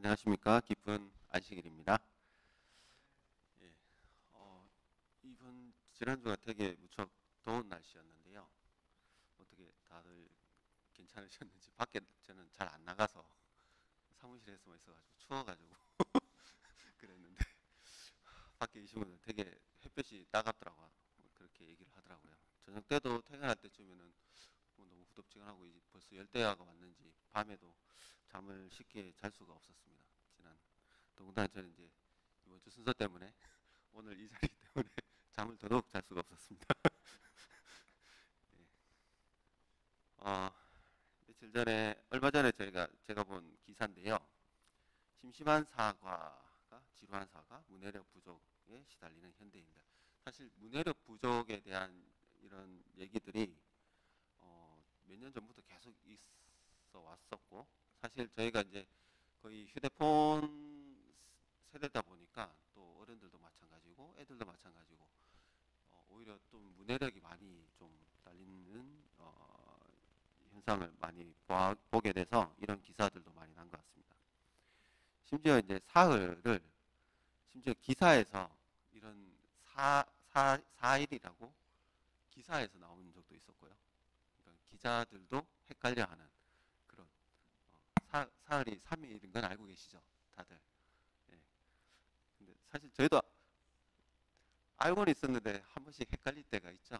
안녕하십니까. 깊은 안식일입니다. 예, 이번 지난주가 되게 무척 더운 날씨였는데요. 어떻게 다들 괜찮으셨는지. 밖에 저는 잘 안 나가서 사무실에서만 있어가지고 추워가지고 그랬는데 밖에 계신 분들 되게 햇볕이 따갑더라고요. 그렇게 얘기를 하더라고요. 저녁 때도 퇴근할 때쯤에는 뭐 너무 후덥지근하고 이제 벌써 열대야가 왔는지 밤에도 잠을 쉽게 잘 수가 없었습니다. 더군다나 저는 이제 이번 주 순서 때문에 오늘 이 자리 때문에 잠을 더더욱 잘 수가 없었습니다. 예. 어, 며칠 전에 얼마 전에 제가 본 기사인데요. 심심한 사과가 지루한 사과, 문해력 부족에 시달리는 현대인들. 사실 문해력 부족에 대한 이런 얘기들이 몇 년 전부터 계속 있어 왔었고, 사실 저희가 이제 거의 휴대폰 세대다 보니까 또 어른들도 마찬가지고 애들도 마찬가지고 오히려 좀 문해력이 많이 좀 딸리는 현상을 많이 보게 돼서 이런 기사들도 많이 난 것 같습니다. 심지어 이제 사흘을 심지어 기사에서 이런 사일이라고 기사에서 나오는 적도 있었고요. 그러니까 기자들도 헷갈려하는 그런 사흘이 3일인 건 알고 계시죠, 다들. 예. 근데 사실 저희도 알고는 있었는데 한 번씩 헷갈릴 때가 있죠.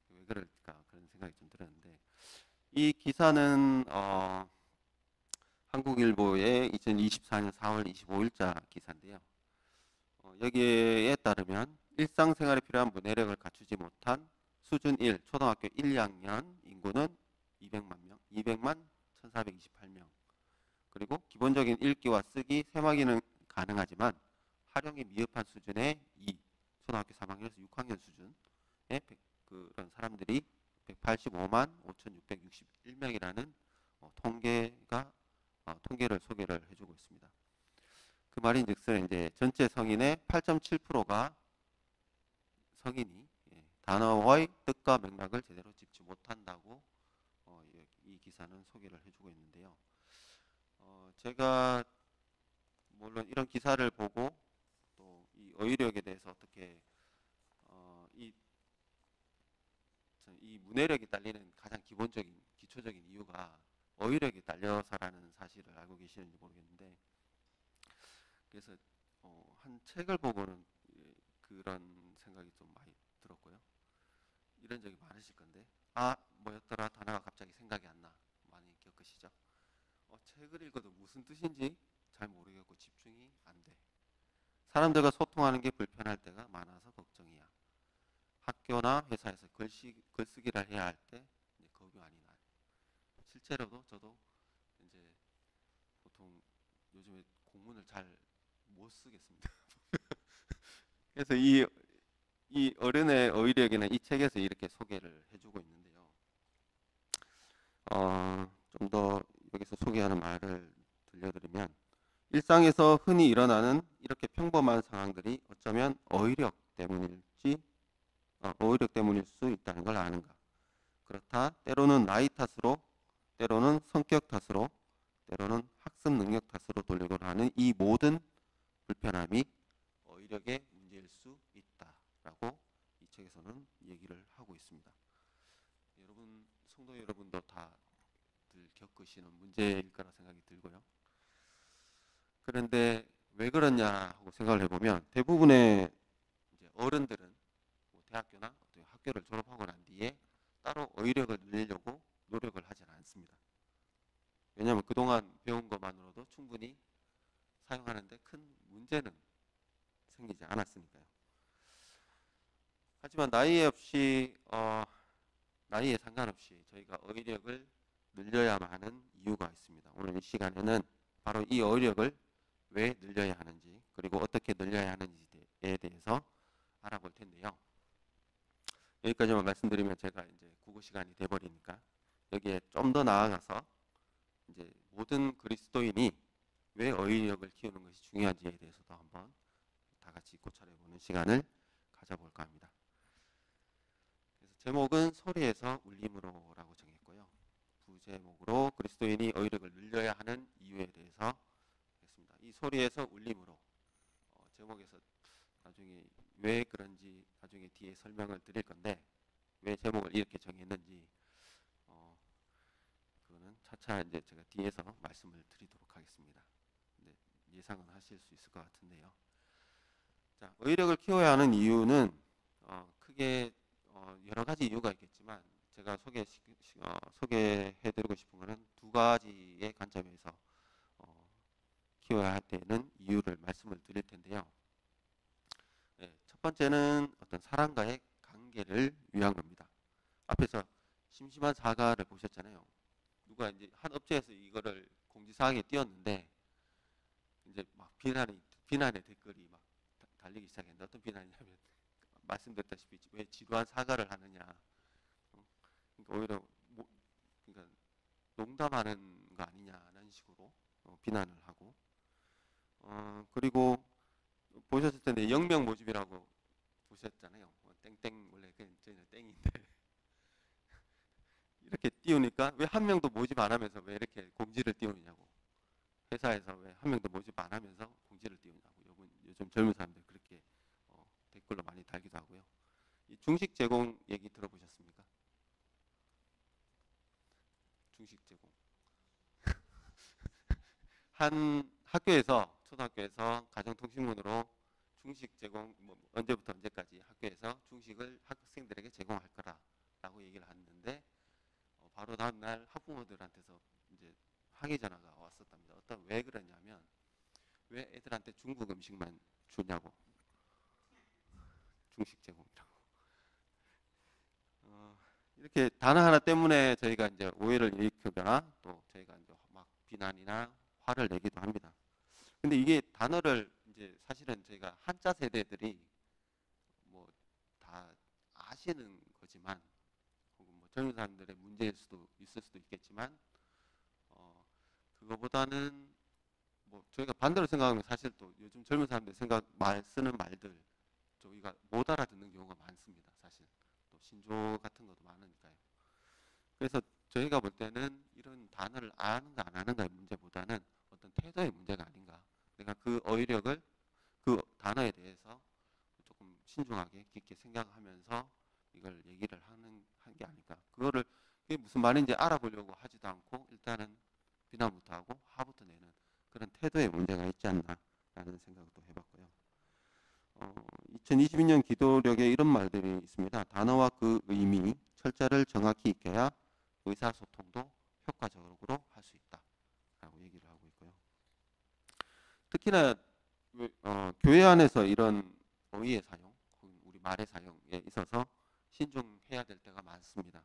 왜 그럴까 그런 생각이 좀 들었는데 이 기사는 한국일보의 2024년 4월 25일자 기사인데요. 여기에 따르면 일상생활에 필요한 문해력을 갖추지 못한 수준 1 초등학교 1, 2학년 인구는 200만 명, 200만 1428명. 그리고 기본적인 읽기와 쓰기, 세마기는 가능하지만 활용이 미흡한 수준의 2 초등학교 3학년에서 6학년 수준의 그런 사람들이 185만 5,661명이라는 통계를 소개를 해주고 있습니다. 그 말인즉슨 이제 전체 성인의 8.7%가 성인이 단어의 뜻과 맥락을 제대로 짚지 못한다고 이 기사는 소개를 해주고 있는데요. 제가 물론 이런 기사를 보고 또 이 어휘력에 대해서 어떻게 이 문해력이 딸리는 가장 기본적인 기초적인 이유가 어휘력이 딸려서라는 사실을 알고 계시는지 모르겠는데, 그래서 한 책을 보고는 그런 생각이 좀 많이 들었고요. 이런 적이 많으실 건데, 뭐였더라 단어가 갑자기 생각이 안 나. 많이 겪으시죠? 책을 읽어도 무슨 뜻인지 잘 모르겠고 집중이 안 돼. 사람들과 소통하는 게 불편할 때가 많아서 걱정이야. 학교나 회사에서 글쓰기를 해야 할 때 겁이 많이 나요. 실제로도 저도 이제 보통 요즘에 공문을 잘 못 쓰겠습니다. 그래서 이 어른의 어휘력에는 이 책에서 이렇게 소개를 해주고 있는데요. 좀 더 여기서 소개하는 말을 들려드리면, 일상에서 흔히 일어나는 이렇게 평범한 상황들이 어쩌면 어휘력 때문일 수 있다는 걸 아는가. 그렇다 때로는 나이 탓으로, 때로는 성격 탓으로, 때로는 학습 능력 탓으로 돌리곤 하는 이 모든 불편함이 어휘력의 문제일 수 있다라고 이 책에서는 얘기를 하고 있습니다. 여러분, 성도 여러분도 다들 겪으시는 문제일 거라 생각이 들고요. 그런데 왜 그러냐 하고 생각을 해보면 대부분의 이제 어른들은 뭐 대학교나 어떤 학교를 졸업하고 난 뒤에 따로 어휘력을 늘리려고 노력을 하지 않습니다. 왜냐하면 그동안 배운 것만으로도 충분히 사용하는데 큰 문제는 생기지 않았으니까요. 하지만 나이에 상관없이 저희가 어휘력을 늘려야만 하는 이유가 있습니다. 오늘 이 시간에는 바로 이 어휘력을 왜 늘려야 하는지, 그리고 어떻게 늘려야 하는지에 대해서 알아볼 텐데요. 여기까지만 말씀드리면 제가 이제 국어 시간이 돼버리니까 여기에 좀 더 나아가서 이제 모든 그리스도인이 왜 어휘력을 키우는 것이 중요한지에 대해서도 한번 다 같이 고찰해보는 시간을 가져볼까 합니다. 그래서 제목은 소리에서 울림으로라고 정했고요. 부제목으로 그리스도인이 어휘력을 늘려야 하는 이유에 대해서 했습니다. 이 소리에서 울림으로 제목에서 나중에 왜 그런지 나중에 뒤에 설명을 드릴 건데 왜 제목을 이렇게 정했는지 그거는 차차 이제 제가 뒤에서 말씀을 드리도록 하겠습니다. 근데 예상은 하실 수 있을 것 같은데요. 자, 어휘력을 키워야 하는 이유는 크게 여러 가지 이유가 있겠지만 제가 소개해드리고 싶은 것은 두 가지의 관점에서 키워야 되는 이유를 말씀을 드릴 텐데요. 네, 첫 번째는 어떤 사람과의 관계를 위한 겁니다. 앞에서 심심한 사과를 보셨잖아요. 누가 이제 한 업체에서 이거를 공지사항에 띄웠는데 이제 막 비난의 댓글이 막 달리기 시작했는데 어떤 비난이냐면 말씀드렸다시피 왜 지루한 사과를 하느냐. 그러니까 오히려 그러니까 농담하는 거 아니냐는 식으로 비난을 하고 그리고 보셨을 텐데 영명 모집이라고 보셨잖아요. 땡땡 원래 저희는 땡인데 이렇게 띄우니까 왜 한 명도 모집 안 하면서 왜 이렇게 공지를 띄우느냐고. 회사에서 왜 한 명도 모집 안 하면서 공지를 띄우냐고. 요즘 젊은 사람들 그렇게 댓글로 많이 달기도 하고요. 이 중식 제공 얘기 들어보셨습니까? 중식 제공. 한 학교에서 초등학교에서 가정통신문으로 중식 제공 언제부터 언제까지 학교에서 중식을 학생들에게 제공할 거라라고 얘기를 했는데 바로 다음날 학부모들한테서 이제 항의 전화가 왔었답니다. 왜 그러냐면 왜 애들한테 중국 음식만 주냐고. 중식 제공이라고. 이렇게 단어 하나 때문에 저희가 이제 오해를 일으키거나 또 저희가 이제 막 비난이나 화를 내기도 합니다. 근데 이게 단어를 이제 사실은 저희가 한자 세대들이 뭐 다 아시는 거지만 혹은 뭐 젊은 사람들의 문제일 수도 있을 수도 있겠지만 그거보다는 뭐 저희가 반대로 생각하면 사실 또 요즘 젊은 사람들 쓰는 말들 저희가 못 알아듣는 경우가 많습니다. 사실 또 신조 같은 것도 많으니까요. 그래서 저희가 볼 때는 이런 단어를 아는가 안 아는가의 문제보다는 어떤 태도의 문제가 아닌가. 내가 그 어휘력을 그 단어에 대해서 조금 신중하게 깊게 생각하면서 이걸 얘기를 한 게 아닐까. 그게 무슨 말인지 알아보려고 하지도 않고 일단은 비난부터 하고 화부터 내는 그런 태도의 문제가 있지 않나라는 생각도 해봤고요. 2022년 기도력에 이런 말들이 있습니다. 단어와 그 의미, 철자를 정확히 익혀야 의사소통도 효과적으로 할 수 있다 라고 얘기를 하고 있고요. 특히나 교회 안에서 이런 어휘의 사용, 우리 말의 사용에 있어서 신중해야 될 때가 많습니다.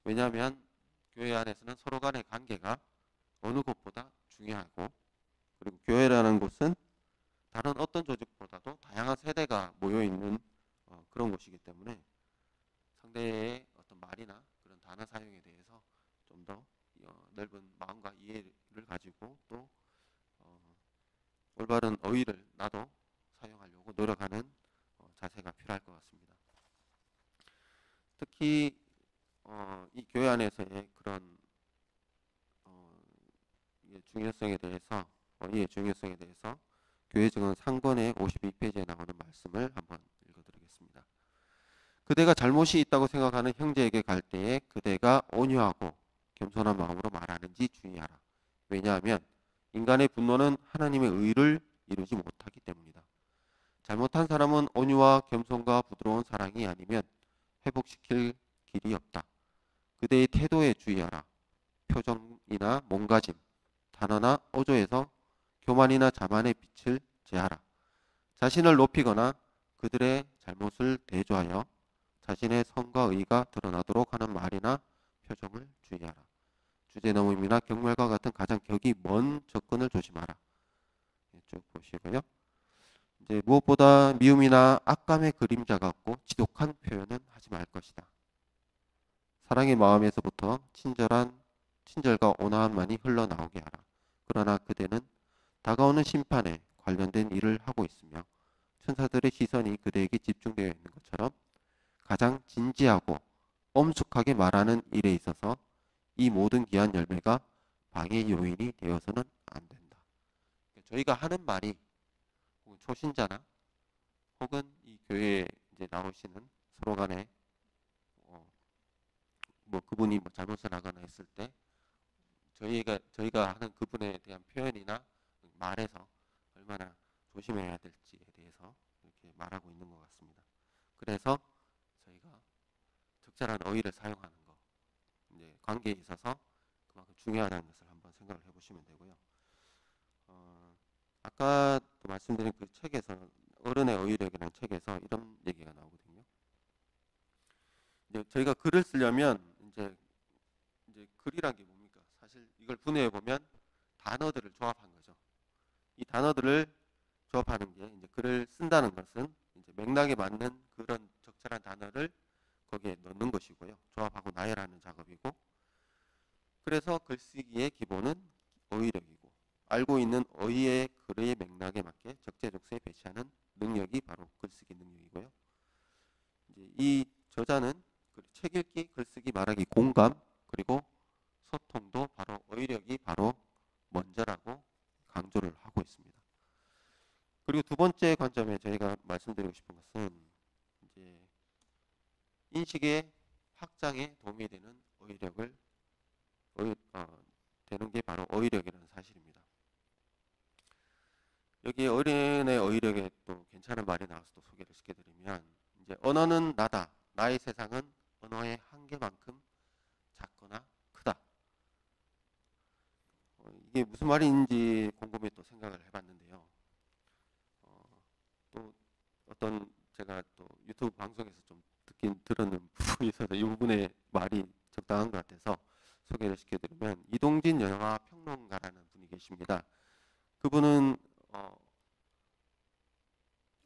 왜냐하면 교회 안에서는 서로 간의 관계가 어느 곳보다 중요하고 그리고 교회라는 곳은 다른 어떤 조직보다도 다양한 세대가 모여있는 그런 곳이기 때문에 상대의 어떤 말이나 그런 단어 사용에 대해서 좀 더 넓은 마음과 이해를 가지고 또 올바른 어휘를 나도 사용하려고 노력하는 자세가 필요할 것 같습니다. 특히 이 교회 안에서의 그런 중요성에 대해서 어휘의 중요성에 대해서 교회증언 상권의 52페이지에 나오는 말씀을 한번 읽어드리겠습니다. 그대가 잘못이 있다고 생각하는 형제에게 갈 때에 그대가 온유하고 겸손한 마음으로 말하는지 주의하라. 왜냐하면 인간의 분노는 하나님의 의를 이루지 못하기 때문이다. 잘못한 사람은 온유와 겸손과 부드러운 사랑이 아니면 회복시킬 길이 없다. 그대의 태도에 주의하라. 표정이나 몸가짐, 단어나 어조에서 교만이나 자만의 빛을 제하라. 자신을 높이거나 그들의 잘못을 대조하여 자신의 선과 의가 드러나도록 하는 말이나 표정을 주의하라. 주제넘음이나 경멸과 같은 가장 격이 먼 접근을 조심하라. 쭉 보시고요. 이제 무엇보다 미움이나 악감의 그림자 같고 지독한 표현은 하지 말 것이다. 사랑의 마음에서부터 친절과 온화함만이 흘러나오게 하라. 그러나 그대는 다가오는 심판에 관련된 일을 하고 있으며 천사들의 시선이 그대에게 집중되어 있는 것처럼 가장 진지하고 엄숙하게 말하는 일에 있어서 이 모든 귀한 열매가 방해 요인이 되어서는 안 된다. 저희가 하는 말이 혹은 초신자나 혹은 이 교회에 이제 나오시는 서로 간에 뭐 그분이 뭐 잘못을 하거나 했을 때 저희가 하는 그분에 대한 표현이나 말에서 얼마나 조심해야 될지에 대해서 이렇게 말하고 있는 것 같습니다. 그래서 저희가 적절한 어휘를 사용하는 거, 이제 관계에 있어서 그만큼 중요하다는 것을 한번 생각을 해보시면 되고요. 아까도 말씀드린 그 책에서 어른의 어휘력이라는 책에서 이런 얘기가 나오거든요. 이제 저희가 글을 쓰려면 이제 글이란 게 뭡니까? 사실 이걸 분해해 보면 단어들을 조합한 거죠. 이 단어들을 조합하는 게 이제 글을 쓴다는 것은 이제 맥락에 맞는 그런 적절한 단어를 거기에 넣는 것이고요. 조합하고 나열하는 작업이고, 그래서 글쓰기의 기본은 어휘력이고, 알고 있는 어휘의 글의 맥락에 맞게 적재적소에 배치하는 능력이 바로 글쓰기 능력이고요. 이제 이 저자는 책 읽기, 글쓰기, 말하기, 공감, 그리고 소통도 바로 어휘력이 바로 먼저라고 강조를 하고 있습니다. 그리고 두 번째 관점에 저희가 말씀드리고 싶은 것은 이제 인식의 확장에 도움이 되는 어휘력을 되는 게 바로 어휘력이라는 사실입니다. 여기 어른의 어휘력에 또 괜찮은 말이 나와서 또 소개를 시켜드리면 이제 언어는 나다. 나의 세상은 언어의 한계만큼 작거나 크다. 이게 무슨 말인지 곰곰이 또 생각을 해봤는데요. 또 어떤 제가 또 유튜브 방송에서 좀 들었는 부분이 있어서 이 부분의 말이 적당한 것 같아서 소개를 시켜드리면 이동진 영화 평론가라는 분이 계십니다. 그분은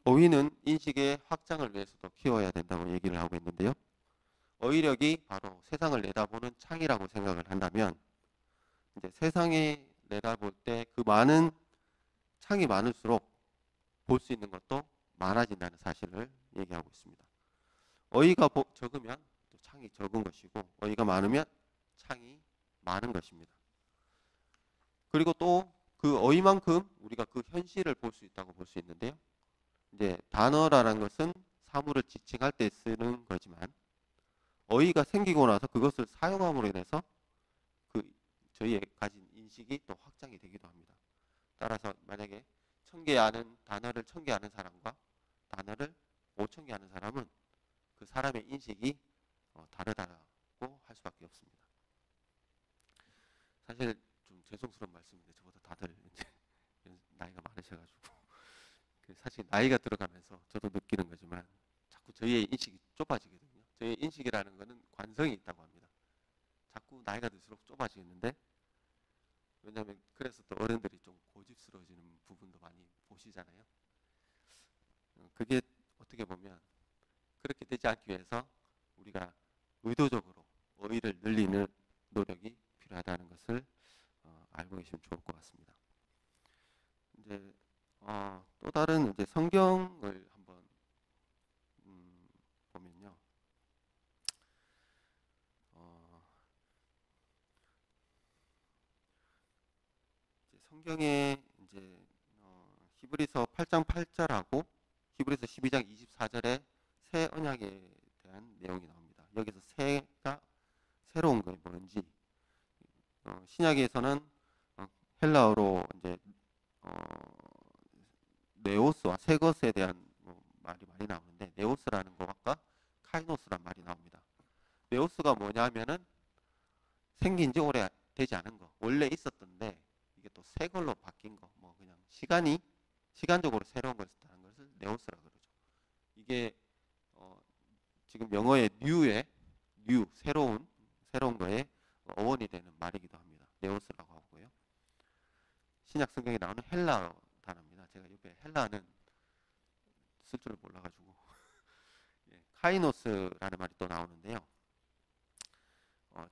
어휘는 인식의 확장을 위해서도 키워야 된다고 얘기를 하고 있는데요. 어휘력이 바로 세상을 내다보는 창이라고 생각을 한다면 이제 세상에 내다볼 때 그 많은 창이 많을수록 볼 수 있는 것도 많아진다는 사실을 얘기하고 있습니다. 어휘가 적으면 또 창이 적은 것이고 어휘가 많으면 창이 많은 것입니다. 그리고 또 그 어휘만큼 우리가 그 현실을 볼 수 있다고 볼 수 있는데요. 이제 단어라는 것은 사물을 지칭할 때 쓰는 거지만 어휘가 생기고 나서 그것을 사용함으로 인해서 그 저희의 가진 인식이 또 확장이 되기도 합니다. 따라서 만약에 1000개 아는 단어를 1000개 아는 사람과 단어를 5000개 아는 사람은 그 사람의 인식이 다르다고 할 수밖에 없습니다. 사실 좀 죄송스러운 말씀인데 저보다 다들 이제 나이가 많으셔가지고 사실 나이가 들어가면서 저도 느끼는 거지만 자꾸 저희의 인식이 좁아지거든요. 저희의 인식이라는 거는 관성이 있다고 합니다. 자꾸 나이가 들수록 좁아지는데 왜냐하면 그래서 또 어른들이 좀 고집스러워지는 부분도 많이 보시잖아요. 그게 어떻게 보면 그렇게 되지 않기 위해서 우리가 의도적으로 어휘를 늘리는 노력이 필요하다는 것을 알고 계시면 좋을 것 같습니다. 이제 또 다른 이제 성경을 한번 보면요. 이제 성경에 이제 히브리서 8장 8절하고 히브리서 12장 24절에 새 언약에 대한 내용이 나옵니다. 여기서 새가 새로운 게 뭔지 신약에서는 헬라어로 이제 네오스와 새 것에 대한 말이 많이 나오는데 네오스라는 것과 카이노스란 말이 나옵니다. 네오스가 뭐냐면은 생긴 지 오래 되지 않은 거, 원래 있었던데 이게 또 새 걸로 바뀐 거, 뭐 그냥 시간적으로 새로운 걸 썼다는 것을 네오스라 그러죠. 이게 지금 영어의 new 새로운 거에 어원이 되는 말이기도 합니다. 네오스라고 하고요. 신약 성경에 나오는 헬라어 단어입니다. 제가 옆에 헬라어는 쓸 줄을 몰라가지고 카이노스라는 말이 또 나오는데요.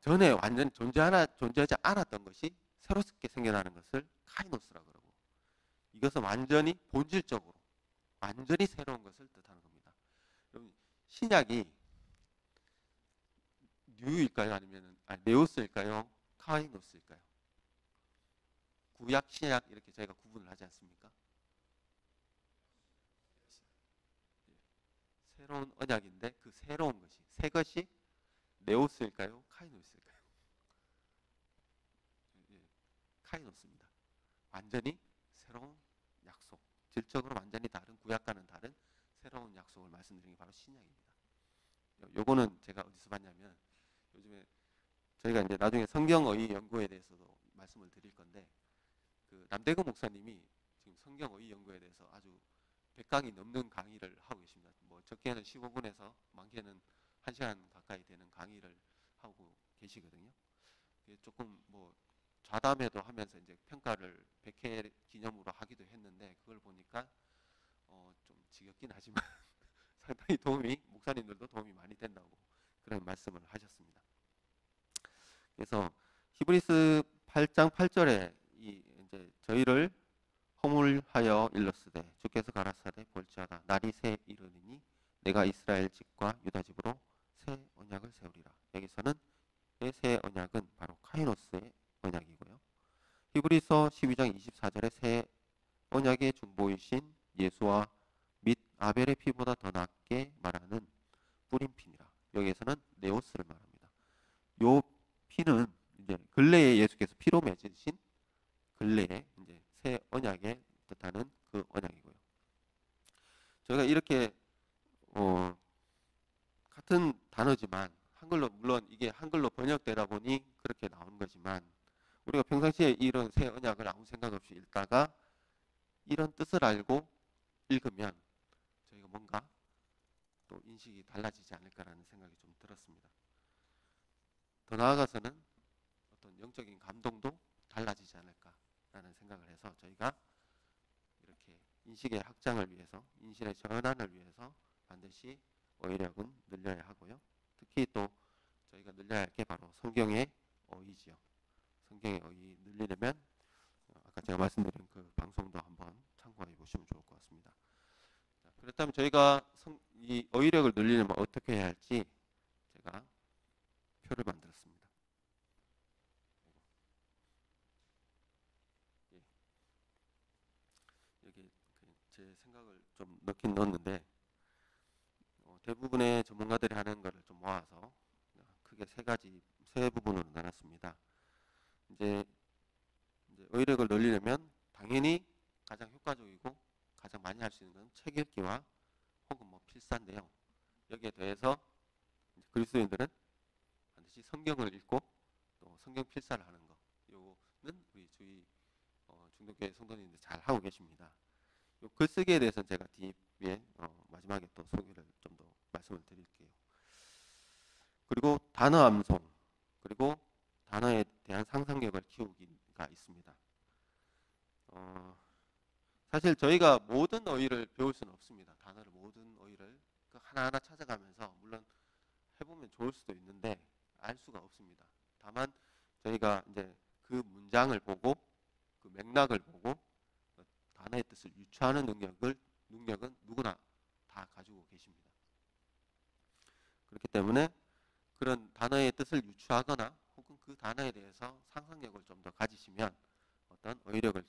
전에 완전 존재하지 않았던 것이 새롭게 생겨나는 것을 카이노스라고 그러고 이것은 완전히 본질적으로 완전히 새로운 것을 뜻하는 겁니다. 그럼 신약이 뉴일까요? 아니면 네오스일까요? 카이노스일까요? 구약, 신약 이렇게 저희가 구분을 하지 않습니까? 새로운 언약인데 그 새로운 것이 새 것이 네오스일까요? 카이노스일까요? 예, 카이노스입니다. 완전히 새로운 약속, 질적으로 완전히 다른 구약과는 다른 새로운 약속을 말씀드리는 게 바로 신약입니다. 요거는 제가 어디서 봤냐면 요즘에 저희가 이제 나중에 성경의 연구에 대해서도 말씀을 드릴 건데 그 남대근 목사님이 지금 성경의 연구에 대해서 아주 100강이 넘는 강의를 하고 계십니다. 뭐 적게는 15분에서 많게는 1시간 가까이 되는 강의를 하고 계시거든요. 조금 뭐 좌담회도 하면서 이제 평가를 100회 기념으로 하기도 했는데 그걸 보니까 좀 지겹긴 하지만 상당히 도움이 목사님들도 도움이 많이 된다고 그런 말씀을 하셨습니다. 그래서 히브리스 8장 8절에 이제 저희를 허물하여 일렀으되 주께서 가라사대 볼지어다 날이 새 이르리니 내가 이스라엘 집과 유다 집으로 새 언약을 세우리라. 여기서는 새 언약은 바로 카이노스의 언약이고요. 히브리서 12장 24절에 새 언약의 중보이신 예수와 및 아벨의 피보다 더 낫게 말하는 뿌린 피니라. 여기에서는 네오스를 말합니다. 요 피는 이제 근래에 예수께서 피로 맺으신 근래에 이제 새 언약에 뜻하는 그 언약이고요. 저희가 이렇게 같은 단어지만 한글로 물론 이게 한글로 번역되다 보니 그렇게 나오는 거지만 우리가 평상시에 이런 새 언약을 아무 생각 없이 읽다가 이런 뜻을 알고 읽으면 저희가 뭔가 또 인식이 달라지지 않을까라는 생각이 좀 들었습니다. 더 나아가서는 어떤 영적인 감동도 달라지지 않을까라는 생각을 해서 저희가 이렇게 인식의 확장을 위해서 인식의 전환을 위해서 반드시 어휘력은 늘려야 하고요. 특히 또 저희가 늘려야 할 게 바로 성경의 어휘지요. 성경의 어휘 늘리려면 아까 제가 말씀드린 그 방송도 한번 참고해 보시면 좋을 것 같습니다. 자, 그렇다면 저희가 이 어휘력을 늘리려면 어떻게 해야 할지 제가 표를 만들었습니다. 예. 여기 제 생각을 좀 넣긴 넣었는데 대부분의 전문가들이 하는 것을 좀 모아서 크게 세 부분으로 나눴습니다. 이제 어휘력을 늘리려면 당연히 가장 효과적이고 가장 많이 할 수 있는 건 책 읽기와 혹은 뭐 필사인데요. 여기에 대해서 그리스도인들은 반드시 성경을 읽고 또 성경 필사를 하는 거. 요거는 우리 주위 중동교회 성도님들 잘 하고 계십니다. 요 글쓰기에 대해서는 제가 뒤에 마지막에 또 소개를 좀 더 말씀을 드릴게요. 그리고 단어 암송 그리고 단어에 대한 상상력을 키우기가 있습니다. 사실 저희가 모든 어휘를 배울 수는 없습니다. 단어를 모든 어휘를 하나하나 찾아가면서 물론 해보면 좋을 수도 있는데 알 수가 없습니다. 다만 저희가 이제 그 문장을 보고 그 맥락을 보고 단어의 뜻을 유추하는 능력은 누구나 다 가지고 계십니다. 그렇기 때문에 그런 단어의 뜻을 유추하거나 혹은 그 단어에 대해서 상상력을 좀 더 가지시면 어떤 어휘력을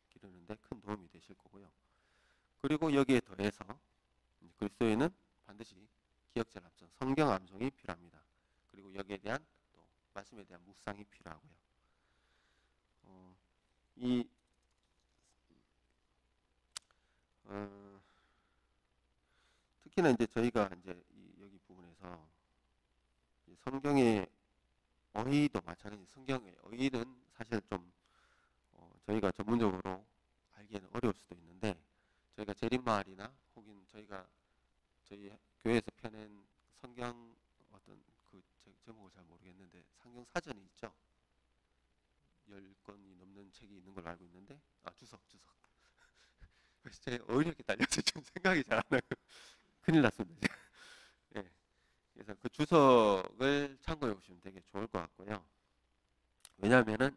기르는데 큰 도움이 되실 거고요. 그리고 여기에 더해서 그리스도인은 반드시 기억절 암송, 성경 암송이 필요합니다. 그리고 여기에 대한 또 말씀에 대한 묵상이 필요하고요. 특히나 이제 저희가 이제 여기 부분에서 성경의 어휘도 마찬가지. 성경의 어휘는 사실 좀 저희가 전문적으로 알기에는 어려울 수도 있는데 저희가 제림마을이나 혹은 저희 교회에서 펴낸 성경 어떤 그 제목을 잘 모르겠는데 성경 사전이 있죠. 10권이 넘는 책이 있는 걸로 알고 있는데 주석. 그래서 제 어휘력이 딸려서 좀 생각이 잘 안 나요. 큰일 났습니다. 예. 그래서 그 주석을 참고해 보시면 되게 좋을 것 같고요. 왜냐하면은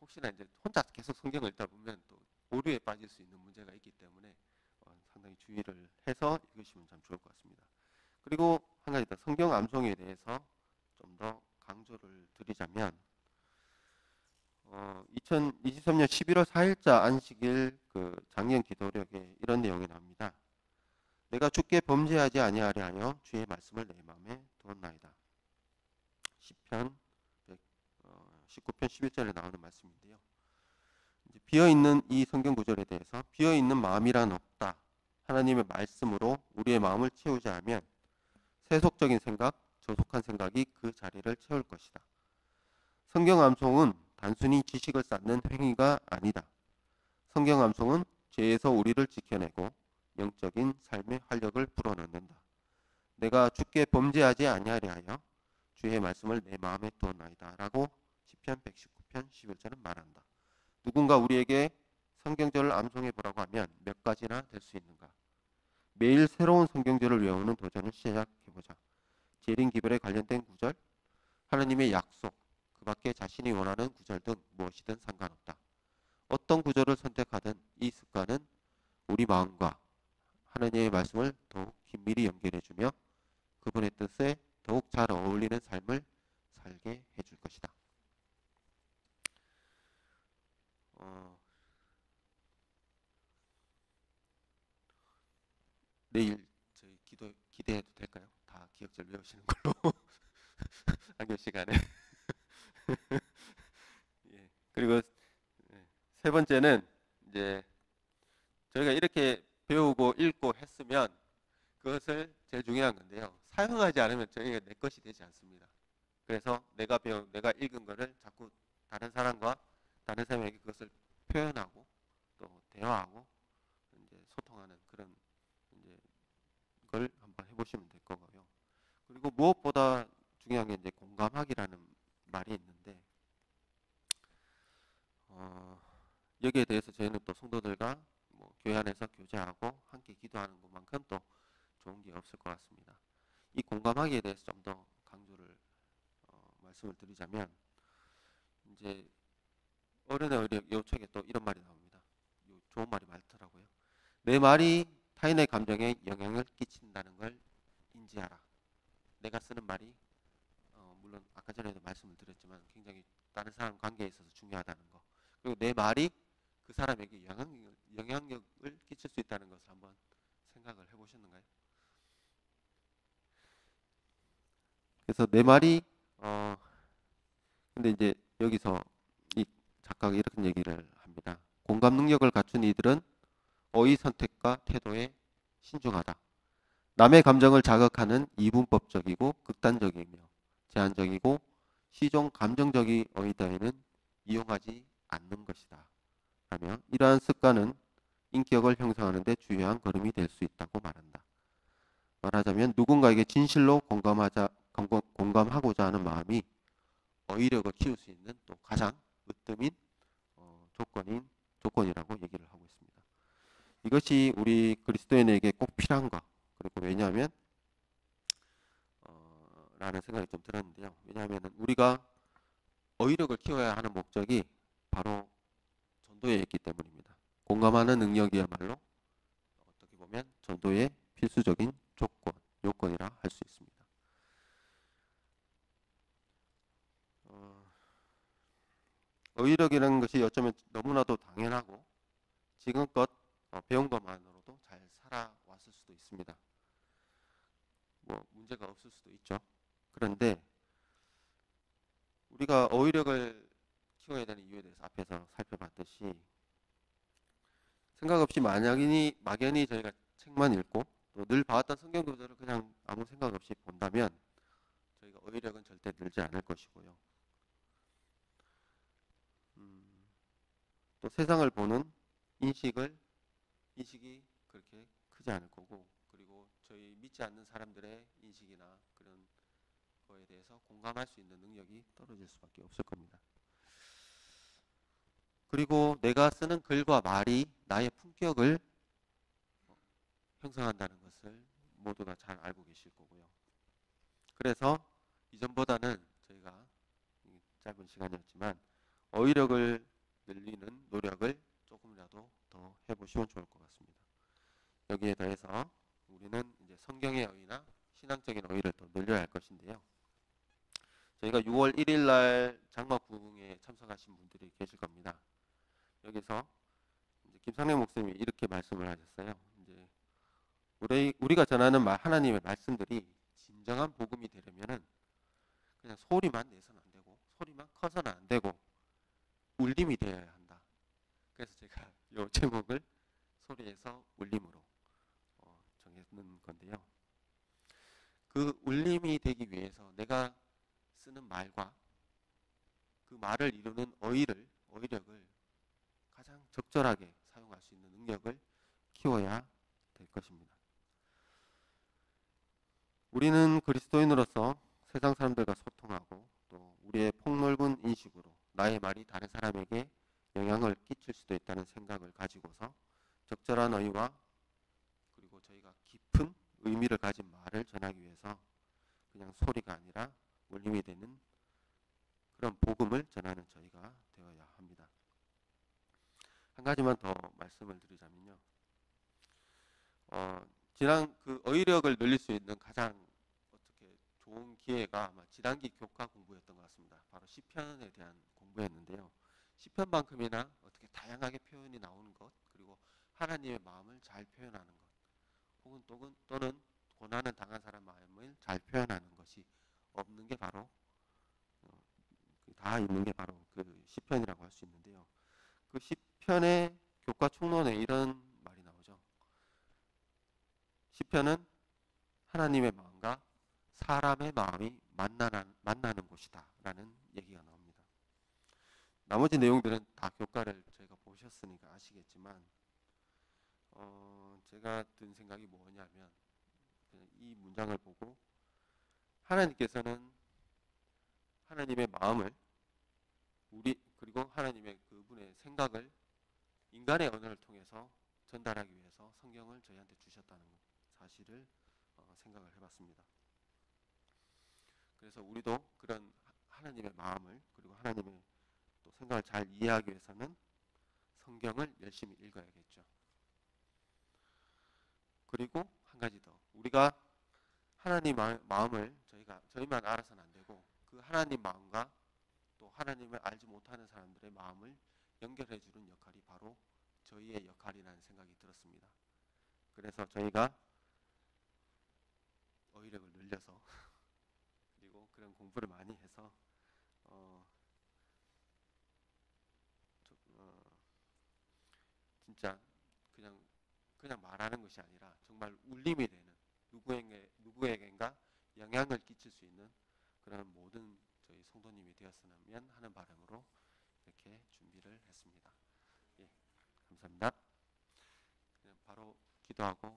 혹시나 이제 혼자 계속 성경을 읽다 보면 또 오류에 빠질 수 있는 문제가 있기 때문에 상당히 주의를 해서 읽으시면 참 좋을 것 같습니다. 그리고 한 가지 더 성경 암송에 대해서 좀 더 강조를 드리자면 2023년 11월 4일자 안식일 그 작년 기도력에 이런 내용이 나옵니다. 내가 주께 범죄하지 아니하려 하여 주의 말씀을 내 마음에 두었나이다. 시편 19편 11절에 나오는 말씀인데요. 이제 비어있는 이 성경 구절에 대해서 비어있는 마음이란 없다. 하나님의 말씀으로 우리의 마음을 채우자 하면 세속적인 생각, 저속한 생각이 그 자리를 채울 것이다. 성경 암송은 단순히 지식을 쌓는 행위가 아니다. 성경 암송은 죄에서 우리를 지켜내고 영적인 삶의 활력을 불어넣는다. 내가 주께 범죄하지 아니하려 하여 주의 말씀을 내 마음에 두었나이다 라고 시편 119편 11절은 말한다. 누군가 우리에게 성경절을 암송해 보라고 하면 몇 가지나 될 수 있는가? 매일 새로운 성경절을 외우는 도전을 시작해보자. 재림기별에 관련된 구절, 하나님의 약속, 그 밖에 자신이 원하는 구절 등 무엇이든 상관없다. 어떤 구절을 선택하든 이 습관은 우리 마음과 하나님의 말씀을 더욱 긴밀히 연결해주며 그분의 뜻에 더욱 잘 어울리는 삶을 살게 해줄 것이다. 내일 저희 기대해도 될까요? 다 기억절 외우시는 걸로 학교 시간에. 예. 그리고 세 번째는 이제 저희가 이렇게 배우고 읽고 했으면 그것을 제일 중요한 건데요. 사용하지 않으면 저희가 내 것이 되지 않습니다. 그래서 내가 읽은 거를 자꾸 다른 사람과 다른 사람에게 그것을 표현하고 또 대화하고 이제 소통하는 그런 이제 걸 한번 해보시면 될 거고요. 그리고 무엇보다 중요한 게 이제 공감하기라는 말이 있는데 여기에 대해서 저희는 또 성도들과 뭐 교회 안에서 교제하고 함께 기도하는 것만큼 또 좋은 게 없을 것 같습니다. 이 공감하기에 대해서 좀 더 강조를 말씀을 드리자면 이제 어른의 의력 요 책에 또 이런 말이 나옵니다. 좋은 말이 많더라고요. 내 말이 타인의 감정에 영향을 끼친다는 걸 인지하라. 내가 쓰는 말이 물론 아까 전에도 말씀을 드렸지만 굉장히 다른 사람 관계에 있어서 중요하다는 거. 그리고 내 말이 그 사람에게 영향력을 끼칠 수 있다는 것을 한번 생각을 해보셨는가요? 그래서 내 말이 근데 이제 여기서 이 작가가 이렇게 얘기를 합니다. 공감 능력을 갖춘 이들은 어휘 선택과 태도에 신중하다. 남의 감정을 자극하는 이분법적이고 극단적이며 제한적이고 시종 감정적인 어휘 따위는 이용하지 않는 것이다. 라며 이러한 습관은 인격을 형성하는 데 주요한 걸음이 될 수 있다고 말한다. 말하자면 누군가에게 진실로 공감하고자 하는 마음이 어휘력을 키울 수 있는 또 가장 으뜸인 조건이라고 얘기를 하고 있습니다. 이것이 우리 그리스도인에게 꼭 필요한 것. 그리고 왜냐하면 라는 생각이 좀 들었는데요. 왜냐하면 우리가 어휘력을 키워야 하는 목적이 바로 전도에 있기 때문입니다. 공감하는 능력이야말로 어떻게 보면 전도의 필수적인 요건이라 할 수 있습니다. 어휘력이라는 것이 어쩌면 너무나도 당연하고 지금껏 배운 것만으로도 잘 살아왔을 수도 있습니다. 뭐 문제가 없을 수도 있죠. 그런데 우리가 어휘력을 키워야 되는 이유에 대해서 앞에서 살펴봤듯이 생각 없이 막연히 저희가 책만 읽고 또 늘 봐왔던 성경 구절을 그냥 아무 생각 없이 본다면 저희가 어휘력은 절대 늘지 않을 것이고요. 또 세상을 보는 인식이 그렇게 크지 않을 거고, 그리고 저희 믿지 않는 사람들의 인식이나 그런 거에 대해서 공감할 수 있는 능력이 떨어질 수밖에 없을 겁니다. 그리고 내가 쓰는 글과 말이 나의 품격을 형성한다는 것을 모두가 잘 알고 계실 거고요. 그래서 이전보다는 저희가 짧은 시간이었지만 어휘력을 늘리는 노력을 조금이라도 더 해보시면 좋을 것 같습니다. 여기에 더해서 우리는 이제 성경의 어휘나 신앙적인 어휘를 더 늘려야 할 것인데요. 저희가 6월 1일 날 장막 부흥에 참석하신 분들이 계실 겁니다. 여기서 이제 김상래 목사님이 이렇게 말씀을 하셨어요. 이제 우리가 전하는 하나님의 말씀들이 진정한 복음이 되려면은 그냥 소리만 내서는 안 되고 소리만 커서는 안 되고 울림이 되어야 한다. 그래서 제가 이 제목을 소리에서 울림으로 정했는 건데요. 그 울림이 되기 위해서 내가 쓰는 말과 그 말을 이루는 어휘력을 가장 적절하게 사용할 수 있는 능력을 키워야 될 것입니다. 우리는 그리스도인으로서 세상 사람들과 소통하고 또 우리의 폭넓은 인식으로 나의 말이 다른 사람에게 영향을 끼칠 수도 있다는 생각을 가지고서 적절한 어휘와 그리고 저희가 깊은 의미를 가진 말을 전하기 위해서 그냥 소리가 아니라 울림이 되는 그런 복음을 전하는 저희가 되어야 합니다. 한 가지만 더 말씀을 드리자면요. 지난 그 어휘력을 늘릴 수 있는 가장 어떻게 좋은 기회가 아마 지단기 교과 공부였던 것 같습니다. 바로 시편에 대한 공부였는데요. 시편만큼이나 어떻게 다양하게 표현이 나오는 것, 그리고 하나님의 마음을 잘 표현하는 것, 혹은 또는 고난을 당한 사람 마음을 잘 표현하는 것이 없는 게 바로 다 있는 게 바로 그 시편이라고 할 수 있는데요. 그 시편의 교과 총론에 이런 말이 나오죠. 시편은 하나님의 마음과 사람의 마음이 만나는 곳이다 라는 얘기가 나옵니다. 나머지 내용들은 다 교과를 저희가 보셨으니까 아시겠지만 제가 든 생각이 뭐냐면 그냥 이 문장을 보고 하나님께서는 하나님의 마음을 그리고 하나님의 그분의 생각을 인간의 언어를 통해서 전달하기 위해서 성경을 저희한테 주셨다는 사실을 생각을 해봤습니다. 그래서 우리도 그런 하나님의 마음을 그리고 하나님의 또 생각을 잘 이해하기 위해서는 성경을 열심히 읽어야겠죠. 그리고 한 가지 더, 우리가 하나님 마음을 저희만 알아서는 안 되고 그 하나님 마음과 또 하나님을 알지 못하는 사람들의 마음을 연결해 주는 역할이 바로 저희의 역할이라는 생각이 들었습니다. 그래서 저희가 어휘력을 늘려서 그리고 그런 공부를 많이 해서 진짜 그냥 말하는 것이 아니라 정말 울림이 되는 누구에겐가 영향을 끼칠 수 있는 그런 모든 저희 성도님이 되었으면 하는 바람으로 이렇게 준비를 했습니다. 예, 감사합니다. 그냥 바로 기도하고